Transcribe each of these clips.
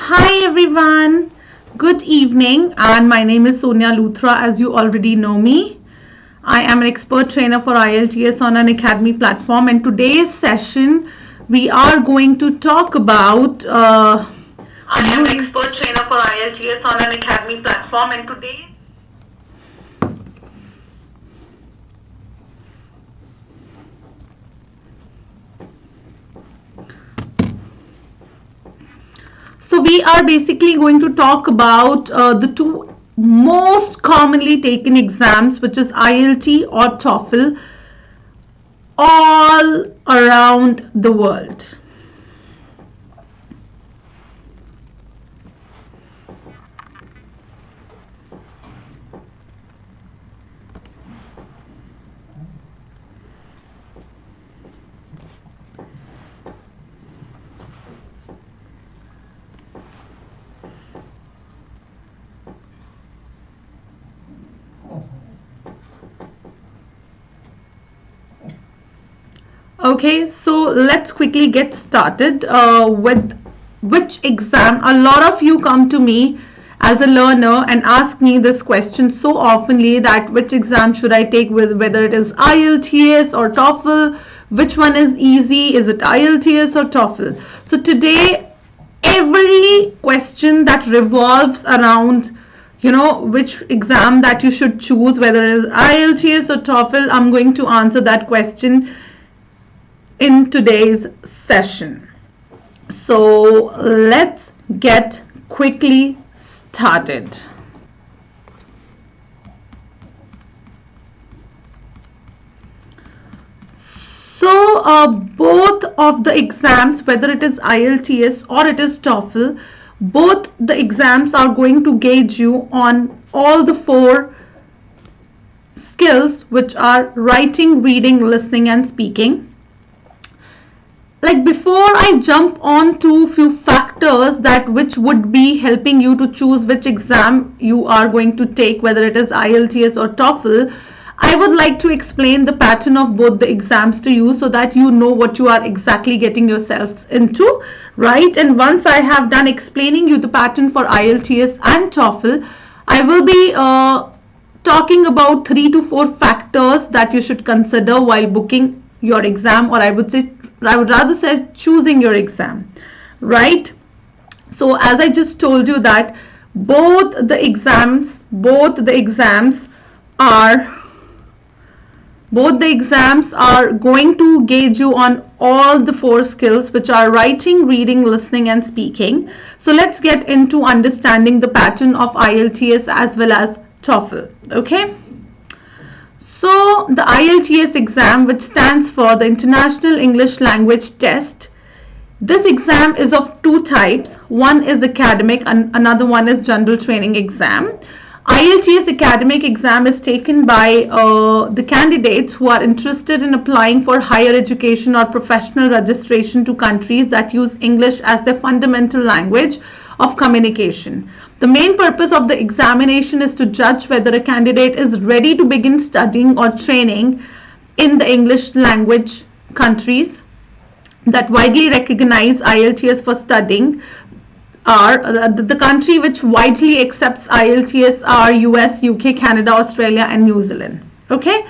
Hi everyone, good evening, and my name is Sonia Luthra. As you already know me, I am an expert trainer for IELTS on Unacademy platform, and today's session we are going to talk about I am an expert trainer for IELTS on Unacademy platform, and today So we are basically going to talk about the two most commonly taken exams, which is IELTS or TOEFL, all around the world. Okay, so let's quickly get started with which exam. A lot of you come to me as a learner and ask me this question so oftenly, that which exam should I take, with whether it is IELTS or TOEFL, which one is easy, is it IELTS or TOEFL? So today, every question that revolves around which exam that you should choose, whether it is IELTS or TOEFL, I'm going to answer that question in today's session. So let's get quickly started. So both of the exams, whether it is IELTS or it is TOEFL, both the exams are going to gauge you on all the four skills, which are writing, reading, listening and speaking. Like, before I jump on to few factors that which would be helping you to choose which exam you are going to take, whether it is IELTS or TOEFL, I would like to explain the pattern of both the exams to you, so that you know what you are exactly getting yourselves into, right? And once I have done explaining you the pattern for IELTS and TOEFL, I will be talking about 3 to 4 factors that you should consider while booking your exam, or I would rather say choosing your exam, right? So as I just told you that both the exams are going to gauge you on all the four skills, which are writing, reading, listening and speaking. So let's get into understanding the pattern of IELTS as well as TOEFL. Okay, so the IELTS exam, which stands for the International English Language Test, this exam is of two types. One is academic and another one is general training exam. IELTS academic exam is taken by the candidates who are interested in applying for higher education or professional registration to countries that use English as their fundamental language of communication. The main purpose of the examination is to judge whether a candidate is ready to begin studying or training in the English language countries that widely recognize IELTS for studying. The country which widely accepts IELTS are US, UK, Canada, Australia and New Zealand. Okay,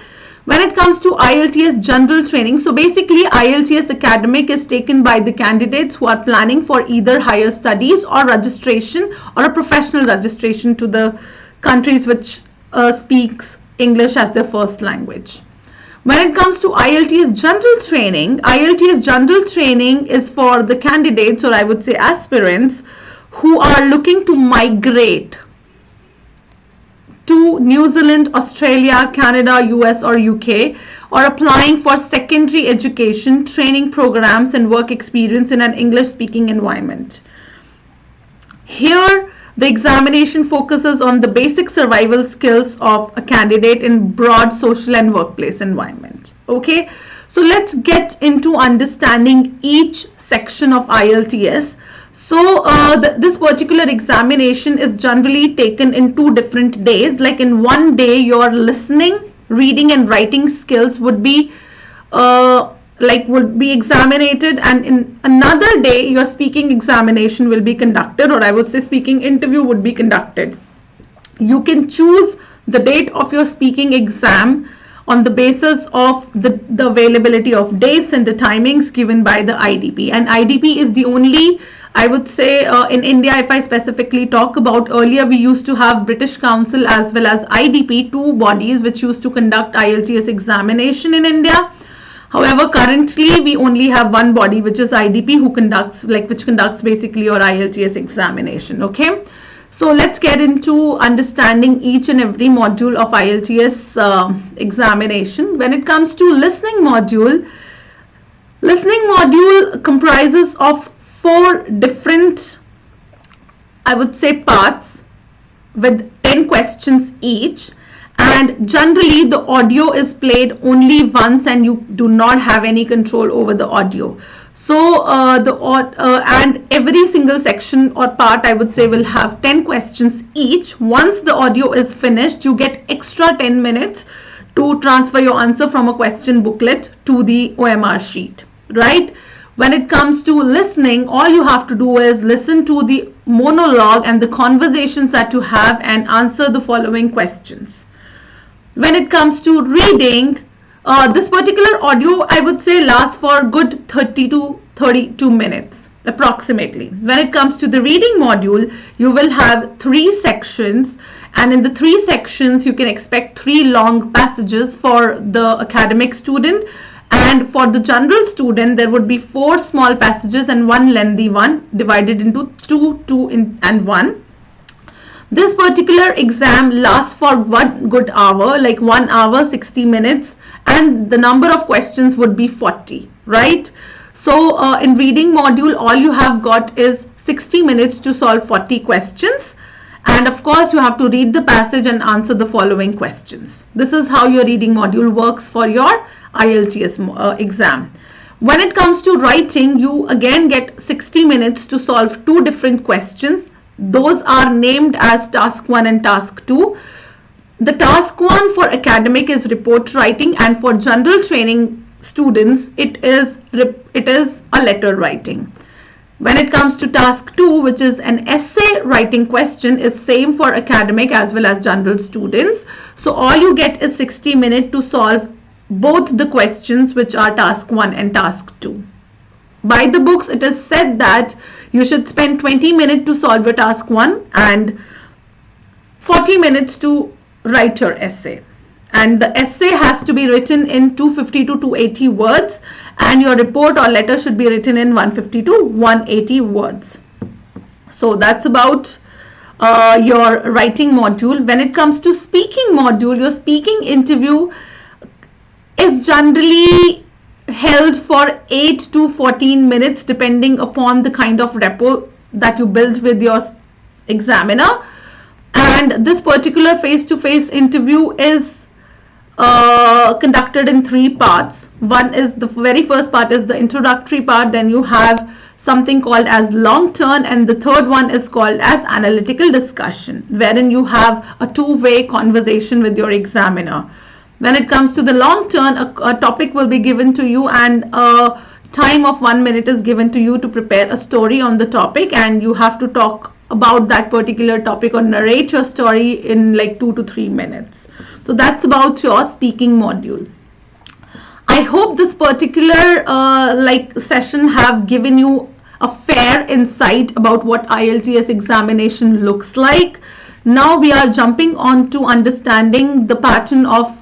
when it comes to IELTS general training, so basically IELTS academic is taken by the candidates who are planning for either higher studies or registration or a professional registration to the countries which speaks English as their first language. When it comes to IELTS general training is for the candidates, or I would say aspirants, who are looking to migrate to New Zealand, Australia, Canada, US or UK, or applying for secondary education, training programs and work experience in an English speaking environment. Here, the examination focuses on the basic survival skills of a candidate in broad social and workplace environment. Okay, so let's get into understanding each section of IELTS. So this particular examination is generally taken in 2 different days. Like, in one day, your listening, reading and writing skills would be would be examinated, and in another day your speaking examination will be conducted, or I would say speaking interview would be conducted. You can choose the date of your speaking exam on the basis of the availability of days and the timings given by the IDP. And IDP is the only, I would say, in India, if I specifically talk about, earlier we used to have British Council as well as IDP, two bodies which used to conduct IELTS examination in India. However, currently we only have one body, which is IDP, who conducts basically your IELTS examination. Okay, so let's get into understanding each and every module of IELTS examination. When it comes to listening module comprises of 4 different, I would say, parts with 10 questions each, and generally the audio is played only once and you do not have any control over the audio. So and every single section or part, I would say, will have 10 questions each. Once the audio is finished, you get extra 10 minutes to transfer your answer from a question booklet to the OMR sheet, right? When it comes to listening, all you have to do is listen to the monologue and the conversations that you have and answer the following questions. When it comes to reading, this particular audio, I would say, lasts for good 30 to 32 minutes approximately. When it comes to the reading module, you will have 3 sections, and in the 3 sections you can expect 3 long passages for the academic student, and for the general student there would be 4 small passages and 1 lengthy one, divided into 2 and 1. This particular exam lasts for 1 good hour, like 1 hour 60 minutes, and the number of questions would be 40, right? So in reading module, all you have got is 60 minutes to solve 40 questions, and of course you have to read the passage and answer the following questions. This is how your reading module works for your IELTS exam. When it comes to writing, you again get 60 minutes to solve 2 different questions. Those are named as task 1 and task 2. The task 1 for academic is report writing, and for general training students it is a letter writing. When it comes to task 2, which is an essay writing question, is same for academic as well as general students. So all you get is 60 minutes to solve both the questions, which are task 1 and task 2. By the books, it is said that you should spend 20 minutes to solve your task 1 and 40 minutes to write your essay. And the essay has to be written in 250 to 280 words, and your report or letter should be written in 150 to 180 words. So that's about your writing module. When it comes to speaking module, your speaking interview is generally held for 8 to 14 minutes depending upon the kind of rapport that you build with your examiner. And this particular face-to-face interview is conducted in 3 parts. One is, the very first part is the introductory part, then you have something called as long turn, and the third one is called as analytical discussion, wherein you have a 2-way conversation with your examiner. When it comes to the long turn, a topic will be given to you, and a time of 1 minute is given to you to prepare a story on the topic, and you have to talk about that particular topic or narrate your story in like 2 to 3 minutes. So that's about your speaking module. I hope this particular session have given you a fair insight about what IELTS examination looks like. Now we are jumping on to understanding the pattern of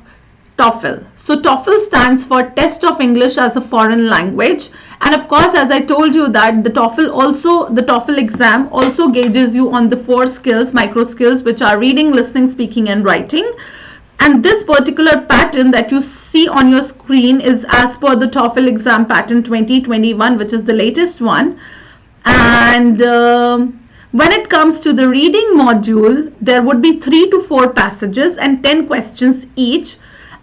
TOEFL. So TOEFL stands for Test of English as a Foreign Language, and of course, as I told you, that the TOEFL exam also gauges you on the 4 skills, micro skills, which are reading, listening, speaking and writing. And this particular pattern that you see on your screen is as per the TOEFL exam pattern 2021, which is the latest one. And when it comes to the reading module, there would be 3 to 4 passages and 10 questions each,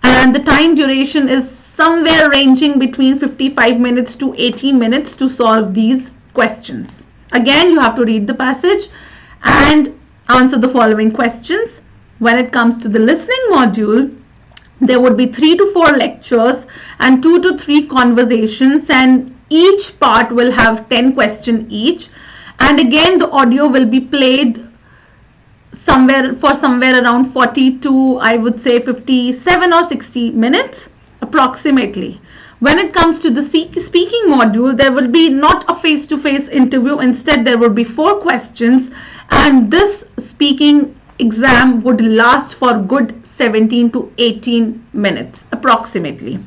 and the time duration is somewhere ranging between 55 minutes to 80 minutes to solve these questions. Again, you have to read the passage and answer the following questions. When it comes to the listening module, There would be 3 to 4 lectures and 2 to 3 conversations, and each part will have 10 questions each. And again, the audio will be played somewhere around 40 to, I would say, 57 or 60 minutes approximately. When it comes to the speaking module, there will be not a face-to-face interview. Instead, there will be 4 questions, and this speaking exam would last for good 17 to 18 minutes approximately.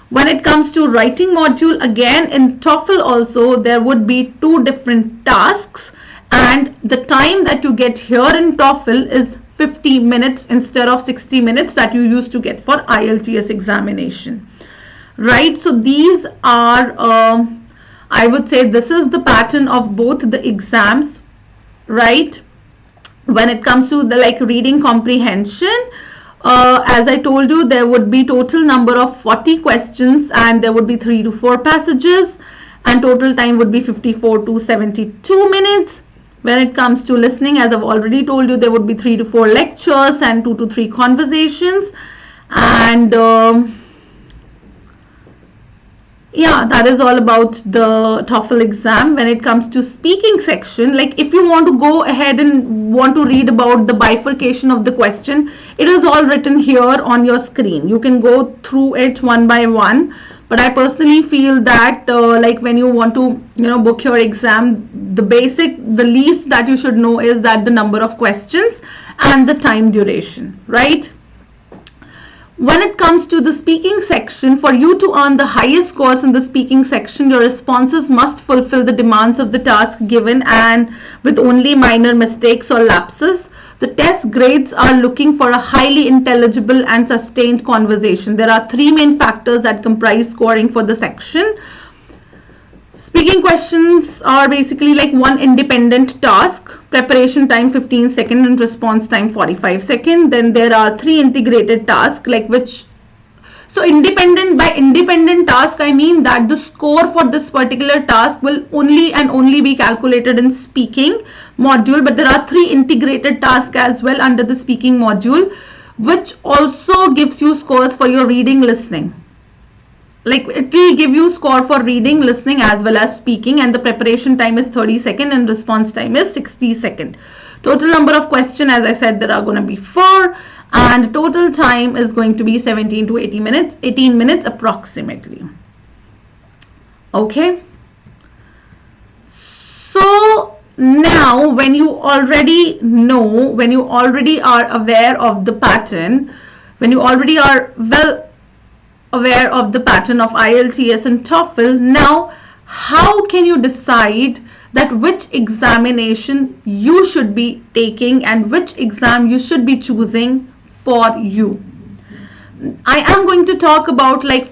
When it comes to writing module, again in TOEFL also, there would be 2 different tasks, and the time that you get here in TOEFL is 50 minutes instead of 60 minutes that you used to get for IELTS examination. Right, so these are, I would say this is the pattern of both the exams, right? When it comes to the reading comprehension, as I told you, there would be total number of 40 questions, and there would be 3 to 4 passages, and total time would be 54 to 72 minutes. When it comes to listening, as I've already told you, there would be 3 to 4 lectures and 2 to 3 conversations. And yeah, that is all about the TOEFL exam. When it comes to speaking section, if you want to go ahead and want to read about the bifurcation of the question, it is all written here on your screen. You can go through it one by one, but I personally feel that when you want to book your exam, the least that you should know is that the number of questions and the time duration, right? When it comes to the speaking section, for you to earn the highest scores in the speaking section, your responses must fulfill the demands of the task given and with only minor mistakes or lapses. The test grades are looking for a highly intelligible and sustained conversation. There are 3 main factors that comprise scoring for the section. Speaking questions are basically one independent task, preparation time 15 seconds and response time 45 seconds. Then there are 3 integrated tasks so by independent task I mean that the score for this particular task will only be calculated in speaking module, but there are 3 integrated tasks as well under the speaking module, which also gives you scores for your reading, listening. It will give you score for reading, listening as well as speaking, and the preparation time is 30 seconds and response time is 60 seconds. Total number of questions, as I said, there are going to be 4, and total time is going to be 17 to 18 minutes approximately. Okay. So now when you already are aware of the pattern, when you already are aware of the pattern of IELTS and TOEFL, now how can you decide that which examination you should be taking and which exam you should be choosing for you? I am going to talk about 3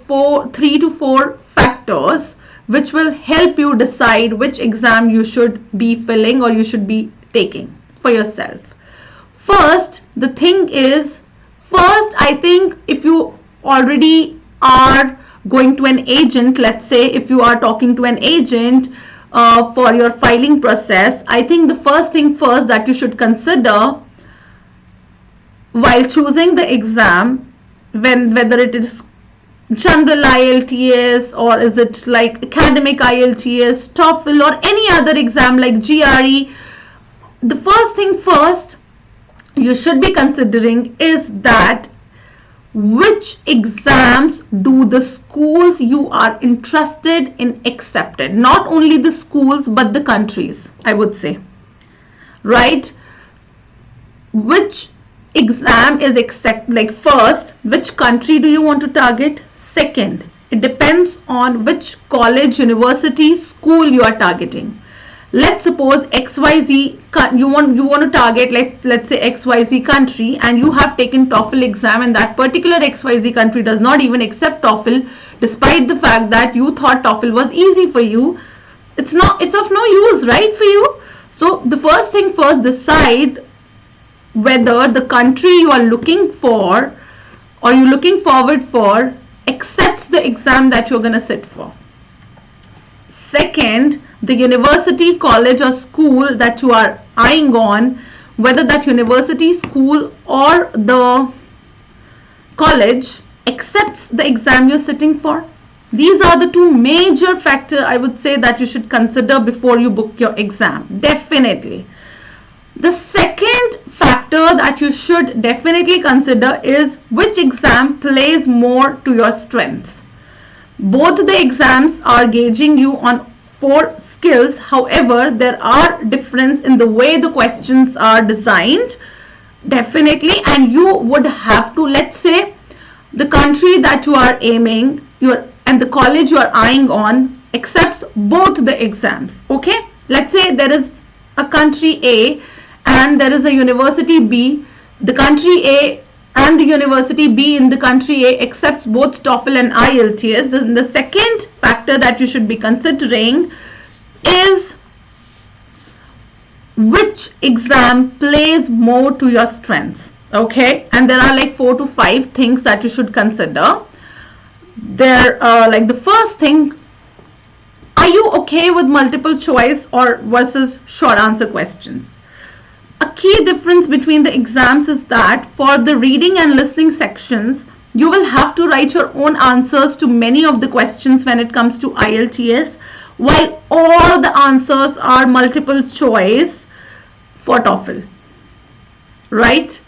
to 4 factors which will help you decide which exam you should be filling or you should be taking for yourself. First, I think if you already are going to an agent, let's say if you are talking to an agent for your filing process, I think the first thing that you should consider while choosing the exam, whether it is general IELTS or is it academic IELTS, TOEFL or any other exam like GRE, the first thing you should be considering is that which exams do the schools you are interested in accepted. Not only the schools but the countries, I would say, right? Which exam is accepted? First, which country do you want to target? Second, it depends on which college, university, school you are targeting. Let's suppose XYZ, you want to target, let's say XYZ country, and you have taken TOEFL exam, and that particular XYZ country does not even accept TOEFL, despite the fact that you thought TOEFL was easy for you. It's of no use, right, for you? So the first thing decide whether the country you are looking for or you're looking forward for accepts the exam that you're going to sit for. Second, the university, college or school that you are eyeing on, whether that university, school or the college accepts the exam you're sitting for? These are the two major factors I would say that you should consider before you book your exam. Definitely. The second factor that you should definitely consider is which exam plays more to your strengths. Both the exams are gauging you on 4 skills. However, there are difference in the way the questions are designed. Definitely, and you would have to, let's say, the country that you are aiming, and the college you are eyeing on accepts both the exams. Okay, let's say there is a country A and there is a university B. The country A and the university B in the country A accepts both TOEFL and IELTS. The second factor that you should be considering is which exam plays more to your strengths. Okay, and there are like 4 to 5 things that you should consider. There like the first thing, are you okay with multiple choice or versus short answer questions? A key difference between the exams is that for the reading and listening sections, you will have to write your own answers to many of the questions when it comes to IELTS, while all the answers are multiple choice for TOEFL, right?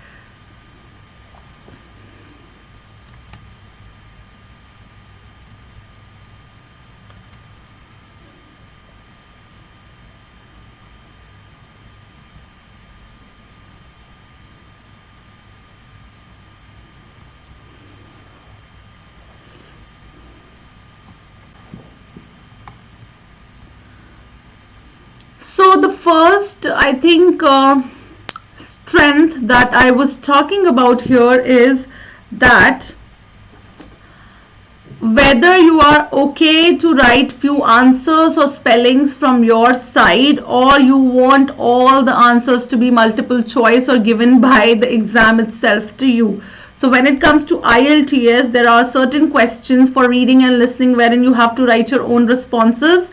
So the first, I think, strength that I was talking about here is that whether you are okay to write few answers or spellings from your side, or you want all the answers to be multiple choice or given by the exam itself to you. So when it comes to IELTS, there are certain questions for reading and listening wherein you have to write your own responses.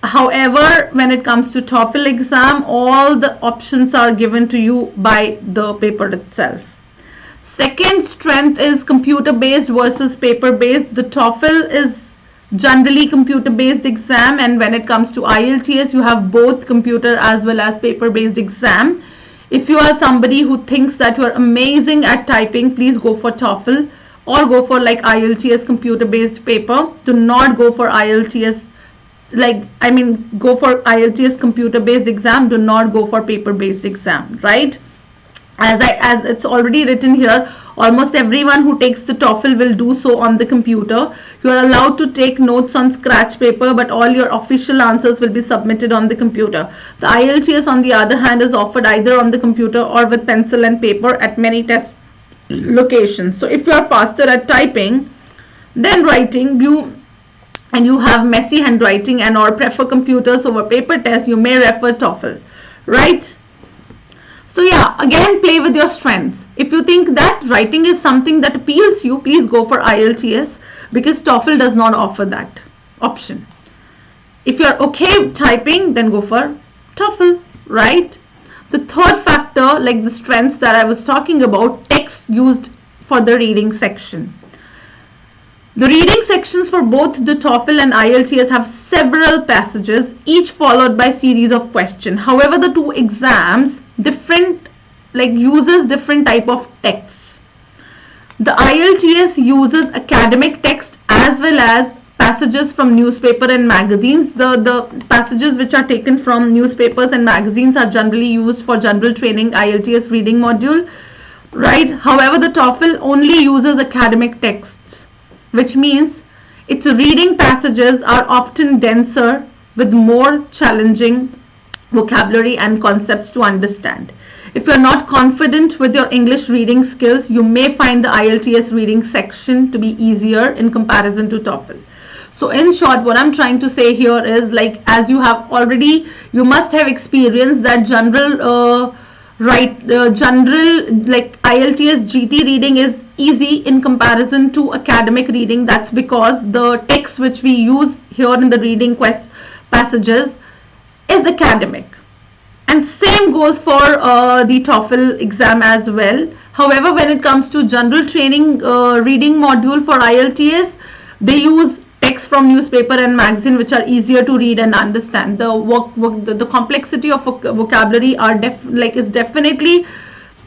However, when it comes to TOEFL exam, all the options are given to you by the paper itself. Second strength is computer based versus paper based. The TOEFL is generally computer based exam, and when it comes to IELTS, you have both computer as well as paper based exam. If you are somebody who thinks that you are amazing at typing, please go for TOEFL or go for like IELTS computer based paper. Do not go for IELTS go for IELTS computer based exam. Do not go for paper based exam, right? As it's already written here, almost everyone who takes the TOEFL will do so on the computer. You are allowed to take notes on scratch paper, but all your official answers will be submitted on the computer. The IELTS, on the other hand, is offered either on the computer or with pencil and paper at many test locations. So if you are faster at typing than writing, and you have messy handwriting and or prefer computers over paper tests, you may refer TOEFL, right? So yeah, again, play with your strengths. If you think that writing is something that appeals you, please go for IELTS, because TOEFL does not offer that option. If you're okay with typing, then go for TOEFL, right? The third factor, like the strengths that I was talking about, text used for the reading section. The reading sections for both the TOEFL and IELTS have several passages, each followed by series of questions. However, the two exams uses different type of texts. The IELTS uses academic text as well as passages from newspaper and magazines. The passages which are taken from newspapers and magazines are generally used for general training IELTS reading module, right? However, the TOEFL only uses academic texts, which means its reading passages are often denser with more challenging vocabulary and concepts to understand. If you're not confident with your English reading skills, you may find the IELTS reading section to be easier in comparison to TOEFL. So in short, what I'm trying to say here is, as you have already, you must have experienced that general IELTS GT reading is easy in comparison to academic reading. That's because the text which we use here in the reading passages is academic, and and same goes for the TOEFL exam as well. However, when it comes to general training reading module for IELTS, they use text from newspaper and magazine, which are easier to read and understand. The complexity of vocabulary is definitely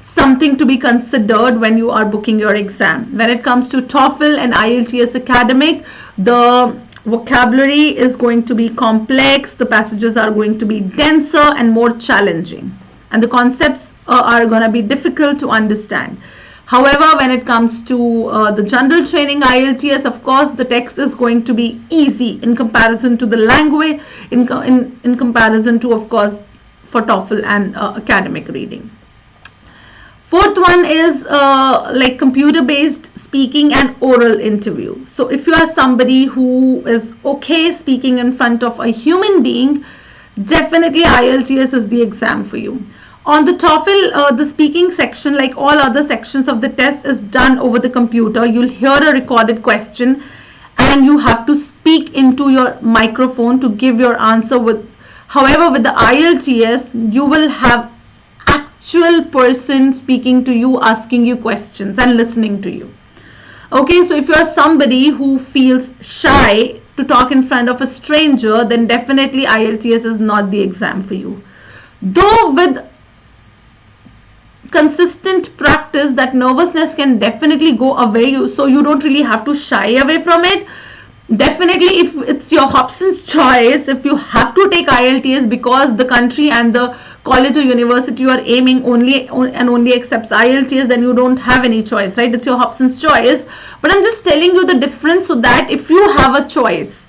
something to be considered when you are booking your exam. When it comes to TOEFL and IELTS academic, the vocabulary is going to be complex, the passages are going to be denser and more challenging, and the concepts are going to be difficult to understand. However, when it comes to the general training IELTS, of course, the text is going to be easy in comparison to the language, in comparison to, of course, for TOEFL and academic reading. Fourth one is like computer-based speaking and oral interview. So if you are somebody who is okay speaking in front of a human being, definitely IELTS is the exam for you. On the TOEFL, the speaking section, like all other sections of the test, is done over the computer. You'll hear a recorded question and you have to speak into your microphone to give your answer. However, with the IELTS, you will have actual person speaking to you, asking you questions and listening to you. Okay, so if you're somebody who feels shy to talk in front of a stranger, then definitely IELTS is not the exam for you. Though with consistent practice, that nervousness can definitely go away, so you don't really have to shy away from it. Definitely, if it's your Hobson's choice, if you have to take IELTS because the country and the college or university you are aiming only accepts IELTS, then you don't have any choice, right? It's your Hobson's choice. But I'm just telling you the difference, so that if you have a choice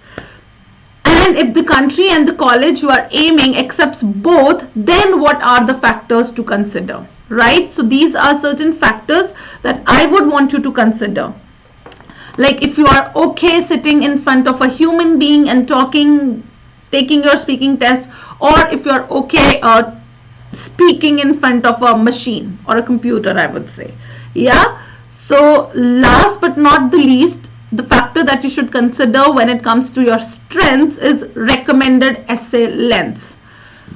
and if the country and the college you are aiming accepts both, then what are the factors to consider, right? So these are certain factors that I would want you to consider. Like if you are okay sitting in front of a human being and talking, taking your speaking test, or if you are okay speaking in front of a machine or a computer, I would say. Yeah. So last but not the least, the factor that you should consider when it comes to your strengths is recommended essay lengths.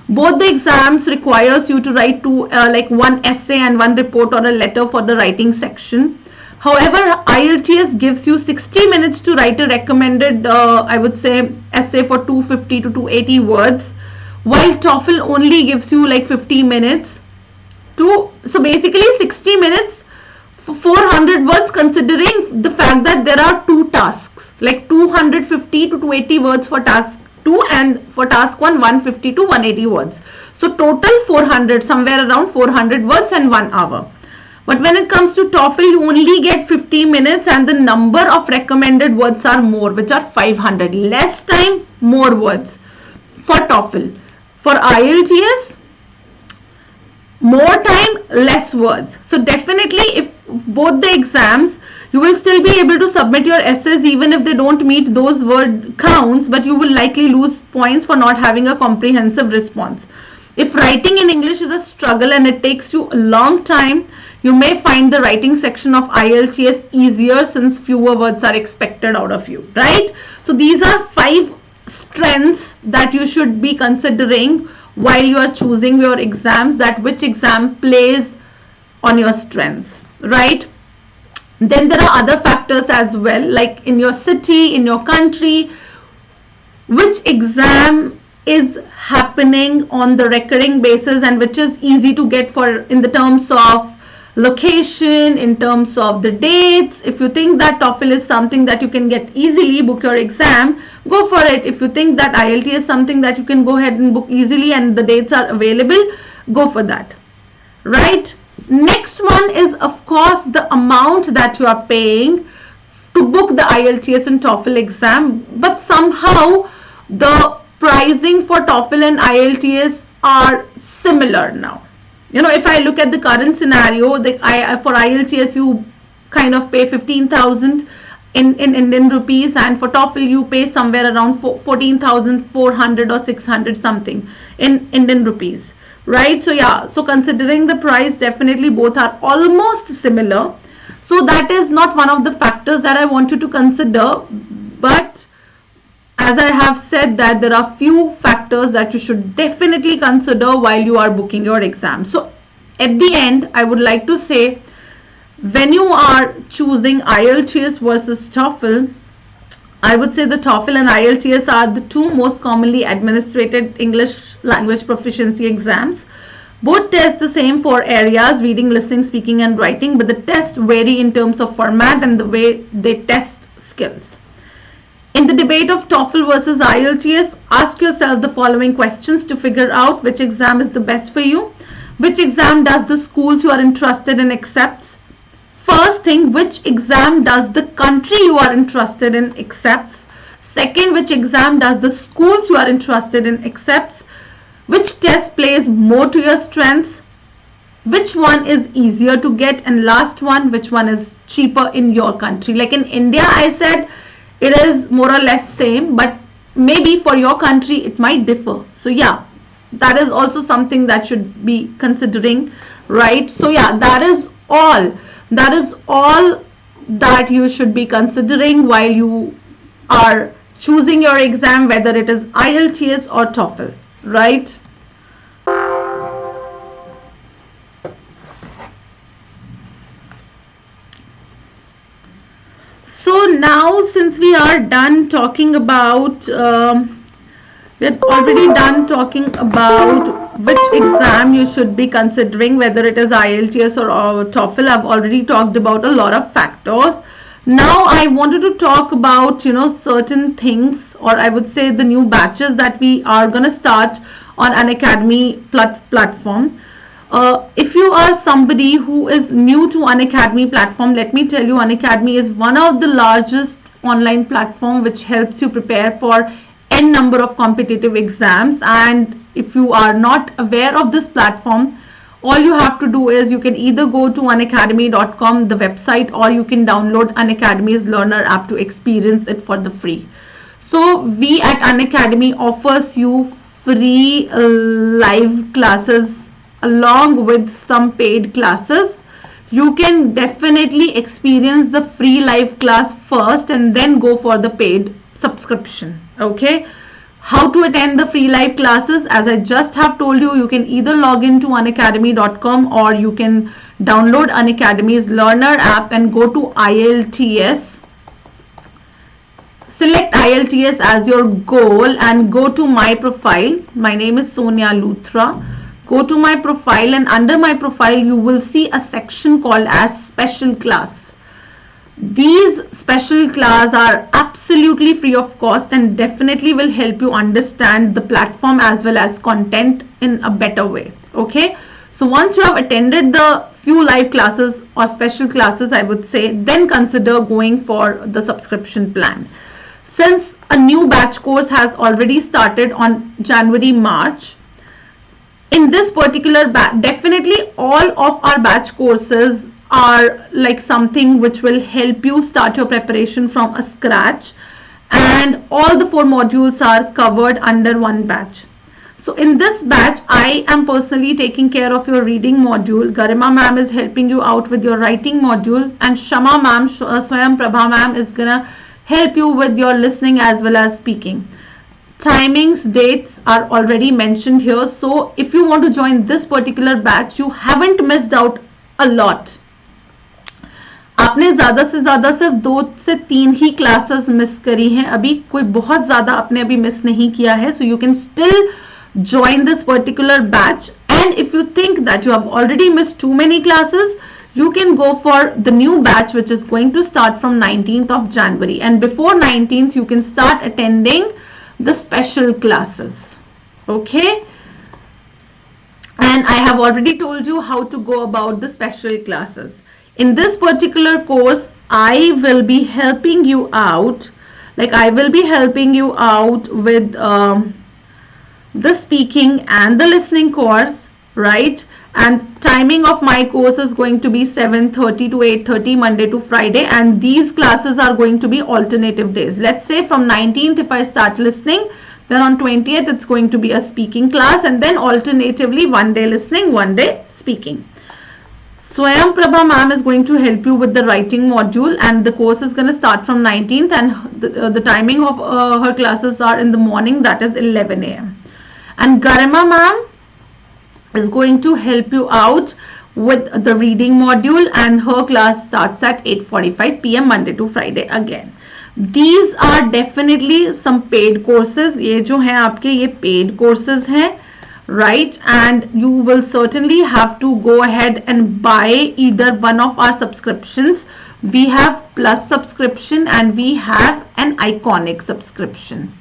Both the exams requires you to write like one essay and one report or a letter for the writing section. However, IELTS gives you 60 minutes to write a recommended, I would say, essay for 250 to 280 words, while TOEFL only gives you like 50 minutes to, so basically 60 minutes for 400 words, considering the fact that there are two tasks, like 250 to 280 words for task 2, and for task 1, 150 to 180 words. So total 400, somewhere around 400 words and 1 hour. But when it comes to TOEFL, you only get 50 minutes and the number of recommended words are more, which are 500. Less time, more words for TOEFL. For IELTS, more time, less words. So definitely, if both the exams, you will still be able to submit your essays even if they don't meet those word counts, but you will likely lose points for not having a comprehensive response. If writing in English is a struggle and it takes you a long time, you may find the writing section of IELTS easier since fewer words are expected out of you, right? So these are 5 strengths that you should be considering while you are choosing your exams, that which exam plays on your strengths, right? Then there are other factors as well, like in your city, in your country, which exam is happening on the recurring basis and which is easy to get for in the terms of location, in terms of the dates. If you think that TOEFL is something that you can get easily, book your exam, go for it. If you think that IELTS is something that you can go ahead and book easily and the dates are available, go for that, right? Next one is, of course, the amount that you are paying to book the IELTS and TOEFL exam, but somehow the pricing for TOEFL and IELTS are similar now. You know, if I look at the current scenario, for IELTS you kind of pay 15,000 in Indian rupees, and for TOEFL you pay somewhere around 14,400 or 600 something in Indian rupees, right? So yeah, so considering the price, definitely both are almost similar. So that is not one of the factors that I want you to consider, but as I have said that there are few factors that you should definitely consider while you are booking your exam. So at the end, I would like to say, when you are choosing IELTS versus TOEFL, I would say the TOEFL and IELTS are the two most commonly administered English language proficiency exams. Both test the same four areas: reading, listening, speaking and writing, but the tests vary in terms of format and the way they test skills. In the debate of TOEFL versus IELTS, ask yourself the following questions to figure out which exam is the best for you. Which exam does the schools you are interested in accepts? First thing, which exam does the country you are interested in accepts? Second, which exam does the schools you are interested in accepts? Which test plays more to your strengths? Which one is easier to get? And last one, which one is cheaper in your country? Like in India, I said it is more or less same, but maybe for your country it might differ. So yeah, that is also something that should be considering, right? So yeah, that is all that you should be considering while you are choosing your exam, whether it is IELTS or TOEFL, right? So now, since we are done talking about we're already done talking about which exam you should be considering, whether it is IELTS or TOEFL. I've already talked about a lot of factors. Now I wanted to talk about, certain things, or I would say the new batches that we are going to start on Unacademy platform. If you are somebody who is new to Unacademy platform, let me tell you, Unacademy is one of the largest online platform which helps you prepare for n number of competitive exams. And if you are not aware of this platform, all you have to do is you can either go to unacademy.com, the website, or you can download Unacademy's learner app to experience it for the free. So we at Unacademy offers you free live classes along with some paid classes. You can definitely experience the free live class first and then go for the paid subscription. Okay, how to attend the free live classes? As I just have told you, you can either log into unacademy.com or you can download Unacademy's learner app and go to IELTS. Select IELTS as your goal and go to my profile. My name is Sonia Luthra. Go to my profile, and under my profile you will see a section called as special class. These special class are absolutely free of cost and definitely will help you understand the platform as well as content in a better way. Okay, so once you have attended the few live classes or special classes, I would say, then consider going for the subscription plan. Since a new batch course has already started on January-March, in this particular batch, definitely all of our batch courses are like something which will help you start your preparation from a scratch, and all the 4 modules are covered under one batch. So in this batch, I am personally taking care of your reading module. Garima ma'am is helping you out with your writing module, and Shama ma'am, Swayam Prabha ma'am is gonna help you with your listening as well as speaking. Timings, dates are already mentioned here. So if you want to join this particular batch, you haven't missed out a lot. आपने ज़्यादा से ज़्यादा सिर्फ 2 से 3 ही classes miss करी हैं, अभी कोई बहुत ज़्यादा आपने अभी मिस नहीं किया है. So you can still join this particular batch, and if you think that you have already missed too many classes, you can go for the new batch which is going to start from 19th of January, and before 19th you can start attending the special classes. Okay, and I have already told you how to go about the special classes. In this particular course, I will be helping you out, with the speaking and the listening course, right? And timing of my course is going to be 7:30 to 8:30 Monday to Friday, and these classes are going to be alternative days. Let's say from 19th if I start listening, then on 20th it's going to be a speaking class, and then alternatively one day listening, one day speaking. Swayam Prabha ma'am is going to help you with the writing module, and the course is going to start from 19th, and the timing of her classes are in the morning, that is 11 a.m. And Garima ma'am is going to help you out with the reading module, and her class starts at 8:45 p.m. Monday to Friday again. These are definitely some paid courses. ये जो हैं आपके ये paid courses हैं, right? And you will certainly have to go ahead and buy either one of our subscriptions. We have Plus subscription and we have an Iconic subscription.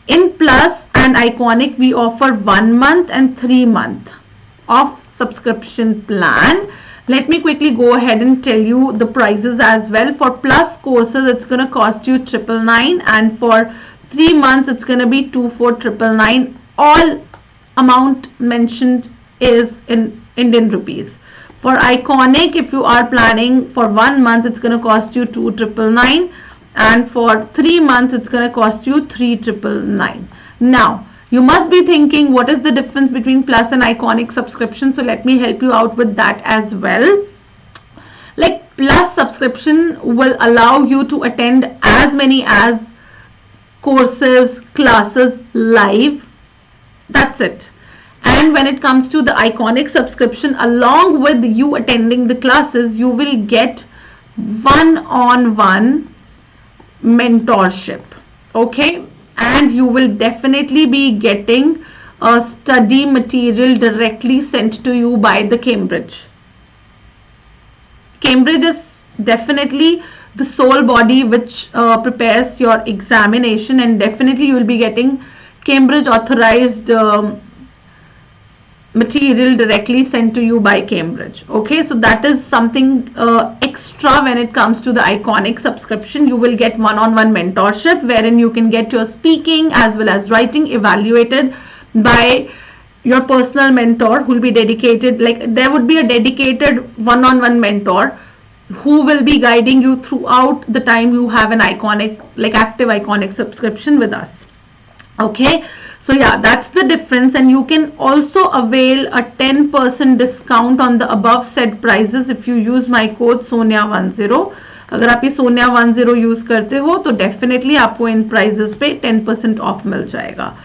In Plus and Iconic, we offer 1 month and 3 month of subscription plan. Let me quickly go ahead and tell you the prices as well. For Plus courses, it's going to cost you 999, and for 3 months, it's going to be 24,999. All amount mentioned is in Indian rupees. For Iconic, if you are planning for 1 month, it's going to cost you 2,999, and for 3 months, it's going to cost you 3,999. Now, you must be thinking, what is the difference between Plus and Iconic subscription? So let me help you out with that as well. Like, Plus subscription will allow you to attend as many as courses, classes live. That's it. And when it comes to the Iconic subscription, along with you attending the classes, you will get one-on-one mentorship. Okay. And you will definitely be getting a study material directly sent to you by the Cambridge. Cambridge is definitely the sole body which prepares your examination, and definitely you will be getting Cambridge authorized material directly sent to you by Cambridge. Okay, so that is something extra when it comes to the Iconic subscription. You will get one-on-one mentorship wherein you can get your speaking as well as writing evaluated by your personal mentor who will be dedicated. Like, there would be a dedicated one-on-one mentor who will be guiding you throughout the time you have an Iconic, like active Iconic subscription with us. Okay, so yeah, that's the difference, and you can also avail a 10% discount on the above said prices if you use my code SONIA10. अगर आप ये SONIA10 use करते हो तो definitely आपको इन prices पे 10% of मिल जाएगा.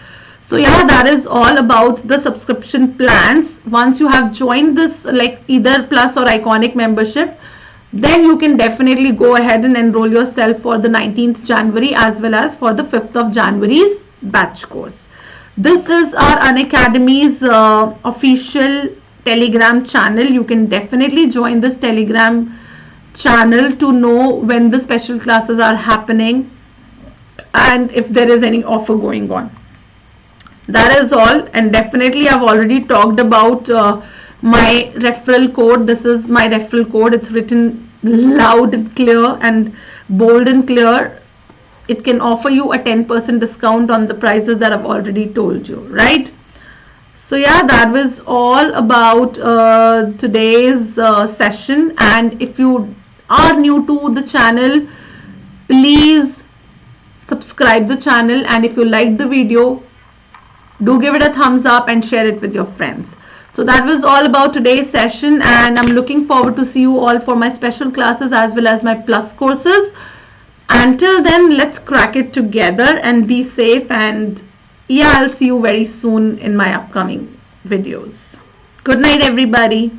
So yeah, that is all about the subscription plans. Once you have joined this, like either Plus or Iconic membership, then you can definitely go ahead and enroll yourself for the 19th January as well as for the 5th of January's batch course. This is our Unacademy's official Telegram channel. You can definitely join this Telegram channel to know when the special classes are happening and if there is any offer going on. That is all, and definitely I've already talked about my referral code. This is my referral code. It's written loud and clear and bold and clear. It can offer you a 10% discount on the prices that I've already told you, right? So yeah, that was all about today's session. And if you are new to the channel, please subscribe the channel, and if you like the video, do give it a thumbs up and share it with your friends. So that was all about today's session, and I'm looking forward to see you all for my special classes as well as my Plus courses. Until then, let's crack it together and be safe, and yeah, I'll see you very soon in my upcoming videos. Good night, everybody.